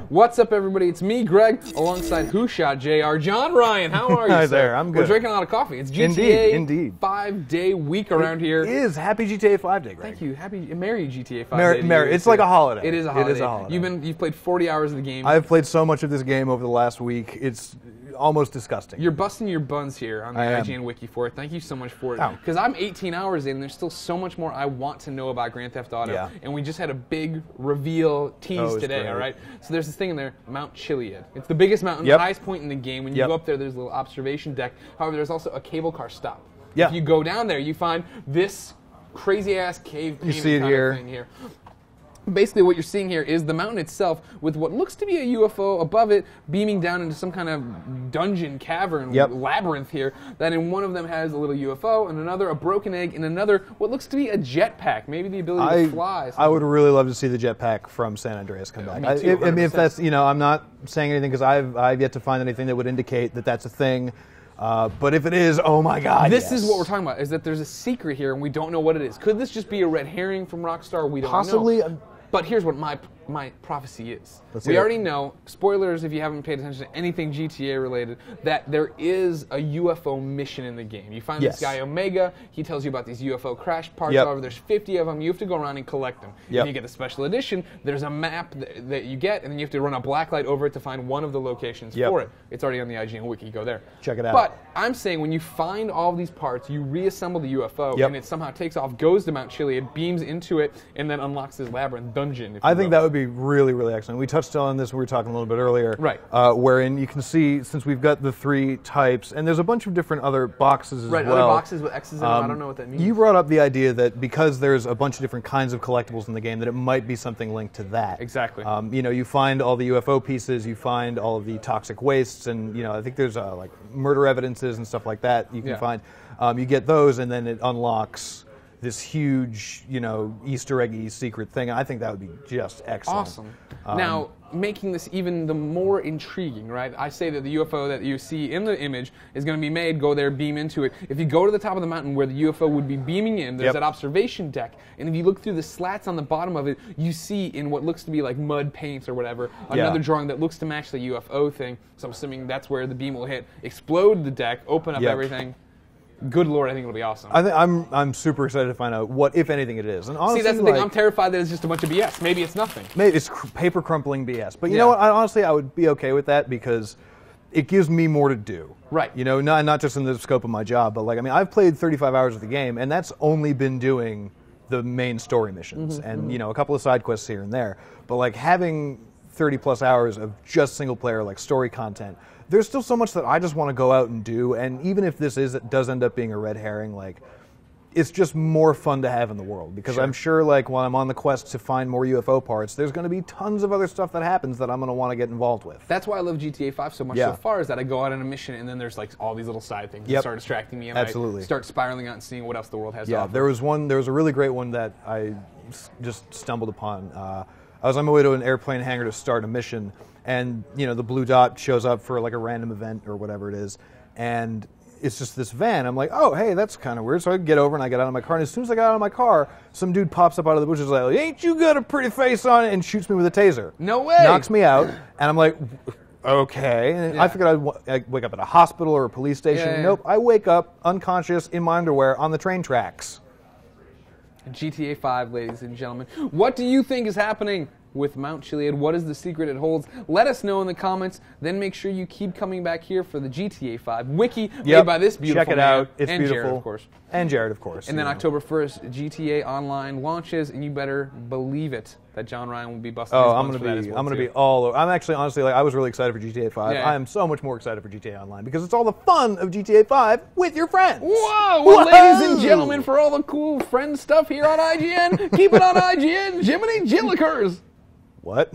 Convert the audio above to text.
What's up, everybody? It's me, Greg, alongside Who Shot JR. John Ryan, how are you, Hi sir? there, I'm good. We're drinking a lot of coffee. It's GTA Indeed. 5-day week around here. It is. Happy GTA 5 day, Greg. Thank you. Merry GTA 5 day. Merry. It's like a holiday. It is a holiday. You've played 40 hours of the game. I've played so much of this game over the last week. It's almost disgusting. You're busting your buns here on the IGN wiki for it. Thank you so much for it. Because I'm 18 hours in, and there's still so much more I want to know about Grand Theft Auto. Yeah. And we just had a big reveal tease today, great. all right? So there's this thing in there, Mount Chiliad. It's the biggest mountain, the highest point in the game. When you go up there, there's a little observation deck. However, there's also a cable car stop. If you go down there, you find this crazy-ass cave You see it here. Basically, what you're seeing here is the mountain itself with what looks to be a UFO above it beaming down into some kind of dungeon, cavern, labyrinth here, that in one of them has a little UFO, and another a broken egg, and another what looks to be a jetpack, maybe the ability to fly. I would really love to see the jetpack from San Andreas come back. Me too, I mean, if that's, I'm not saying anything because I've yet to find anything that would indicate that that's a thing. But if it is, oh my God, This is what we're talking about, is that there's a secret here, and we don't know what it is. Could this just be a red herring from Rockstar? We don't know. Possibly. But here's what my prophecy is. We already know, spoilers if you haven't paid attention to anything GTA related, that there is a UFO mission in the game. You find this guy Omega, he tells you about these UFO crash parts, however there's 50 of them, you have to go around and collect them. If you get the special edition, there's a map that you get, and then you have to run a blacklight over it to find one of the locations for it. It's already on the IGN wiki, go there. Check it out. But I'm saying when you find all of these parts, you reassemble the UFO, and it somehow takes off, goes to Mount Chiliad, beams into it, and then unlocks this labyrinth dungeon. I think that would be really, really excellent. We touched on this, we were talking a little bit earlier. Wherein you can see, since we've got the 3 types, and there's a bunch of different other boxes as well. Other boxes with X's in them, I don't know what that means. You brought up the idea that because there's a bunch of different kinds of collectibles in the game, that it might be something linked to that. Exactly. You find all the UFO pieces, you find all of the toxic wastes, and I think there's like murder evidences and stuff like that you can find. You get those, and then it unlocks this huge, Easter eggy secret thing. I think that would be just excellent. Awesome. Now, making this even the more intriguing, right? I say that the UFO that you see in the image is going to be made, go there, beam into it. If you go to the top of the mountain where the UFO would be beaming in, there's that observation deck, and if you look through the slats on the bottom of it, you see in what looks to be like mud paints or whatever, another drawing that looks to match the UFO thing. So I'm assuming that's where the beam will hit, explode the deck, open up everything. Good Lord, I think it'll be awesome. I'm super excited to find out what, if anything, it is. And honestly, see, that's the thing. I'm terrified that it's just a bunch of BS. Maybe it's nothing. Maybe it's paper crumpling BS. But you know what? Honestly, I would be okay with that because it gives me more to do. Right. Not just in the scope of my job, but I've played 35 hours of the game, and that's only been doing the main story missions and a couple of side quests here and there. But having 30 plus hours of just single player story content, there's still so much that I just want to go out and do, and even if this does end up being a red herring, it's just more fun to have in the world, because I'm sure while I'm on the quest to find more UFO parts, there's going to be tons of other stuff that happens that I'm going to want to get involved with. That's why I love GTA 5 so much so far, is that I go out on a mission and then there's all these little side things that start distracting me, and I start spiraling out and seeing what else the world has to offer. There was a really great one that I just stumbled upon. I was on my way to an airplane hangar to start a mission, and the blue dot shows up for a random event or whatever it is, and it's just this van. I'm like, oh, hey, that's kind of weird. So I get over and I get out of my car, and as soon as I got out of my car, some dude pops up out of the bushes like, ain't you got a pretty face on it, and shoots me with a taser. No way. Knocks me out, and I'm like, okay. And I figured I'd wake up at a hospital or a police station. Nope, I wake up unconscious in my underwear on the train tracks. GTA 5, ladies and gentlemen. What do you think is happening with Mount Chiliad? What is the secret it holds? Let us know in the comments. Then make sure you keep coming back here for the GTA 5 wiki made by this beautiful Check it out. It's and beautiful. Jared, of course. And Jared, of course. And then October 1st, GTA Online launches, and you better believe it that John Ryan will be busting his buns for that as well. I'm going to be all over. I'm actually, honestly, I was really excited for GTA 5. I am so much more excited for GTA Online because it's all the fun of GTA 5 with your friends. Whoa! Well, ladies and gentlemen, for all the cool friend stuff here on IGN, keep it on IGN. Jiminy Jillikers. What?